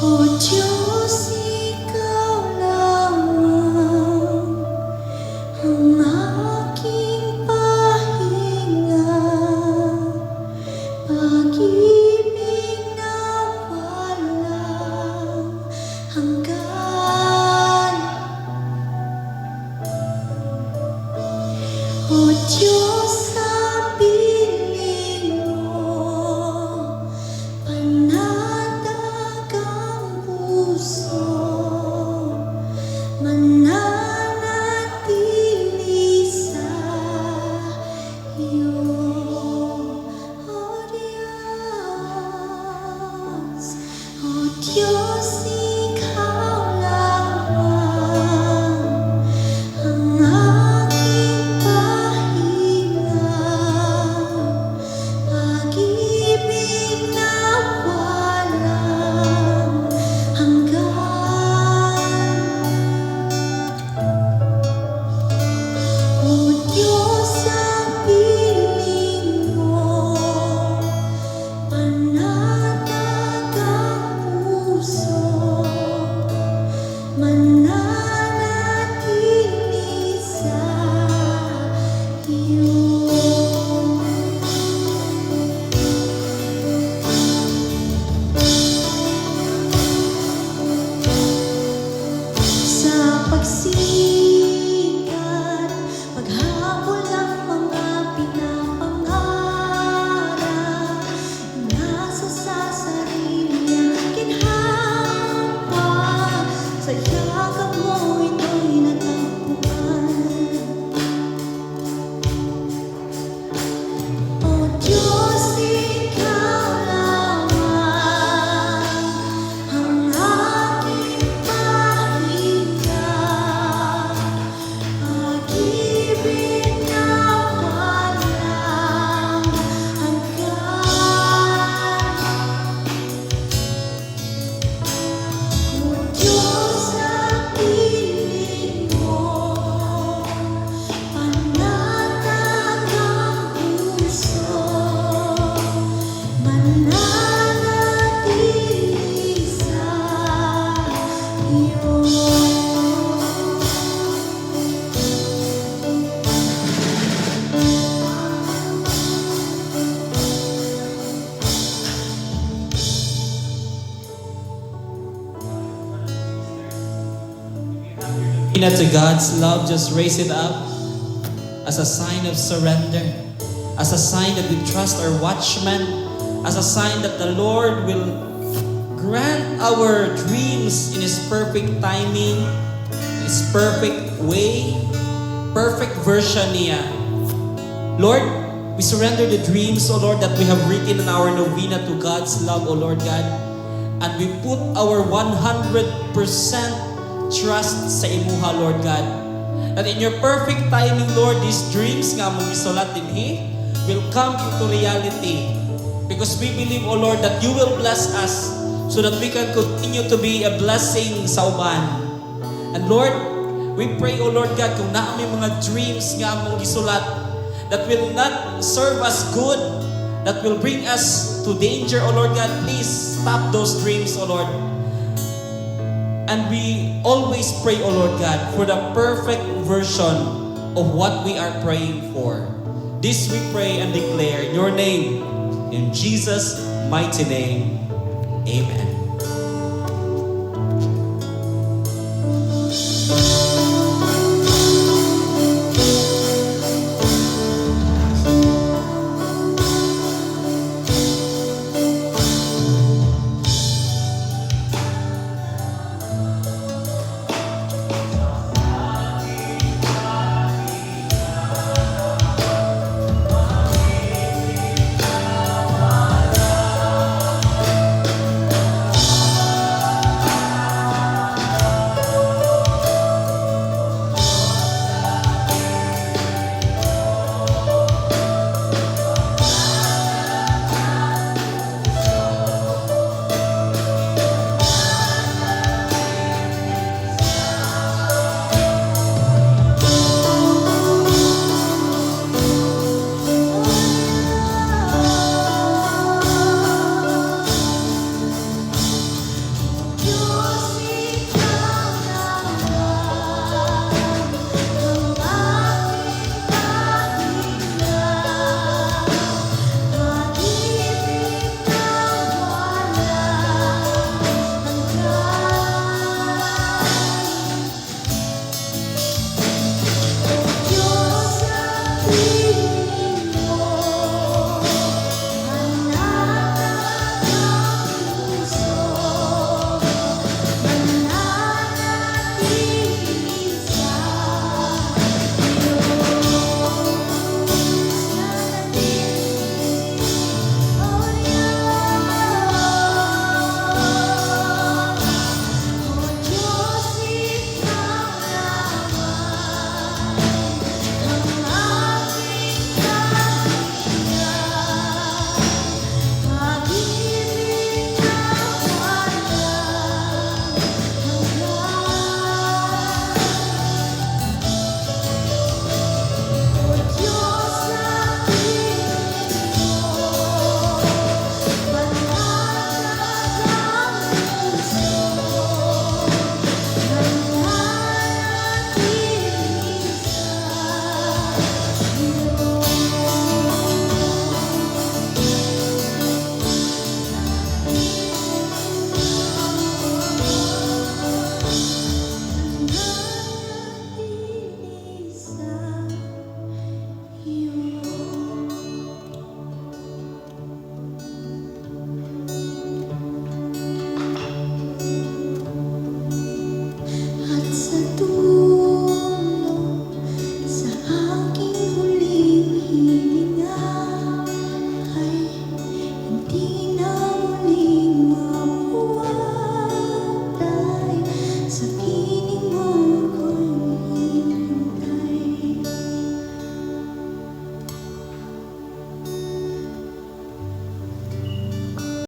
O Diyos, Ikaw lamang ang aking pahinga, pag-ibig na walang hanggan. O Diyos, sa piling mo, panatag ang puso, mananatili sa iyo. O Diyos, O Diyos, Ikaw lamang ang aking pahinga, pag-ibig na walang hanggan. O Diyos, sa piling mo, panatag ang puso, mananatili sa iyo. Sa pagsikat, paghabol ng mga pinapangarap, nasa sa sarili ang ginhawa, sa yakap mo ito'y natagpuan. O Diyos, Ikaw lamang ang aking pahinga, pag-ibig na walang hanggan. O Diyos, sa piling mo, panatag ang puso, mananatili sa iyo. To God's love, just raise it up as a sign of surrender, as a sign that we trust our watchman, as a sign that the Lord will grant our dreams in His perfect timing, His perfect way, perfect version niya. Lord, we surrender the dreams, O Lord, that we have written in our novena to God's love, O Lord God, and we put our 100% trust sa imuha, Lord God. That in your perfect timing, Lord, these dreams nga mong isulat dinhi will come into reality. Because we believe, O Lord, that you will bless us so that we can continue to be a blessing sa uban. And Lord, we pray, O Lord God, kung naamay mga dreams nga mong isulat that will not serve us good, that will bring us to danger, O Lord God, please stop those dreams, O Lord. And we always pray, O Lord God, for the perfect version of what we are praying for. This we pray and declare in your name, in Jesus' mighty name. Amen.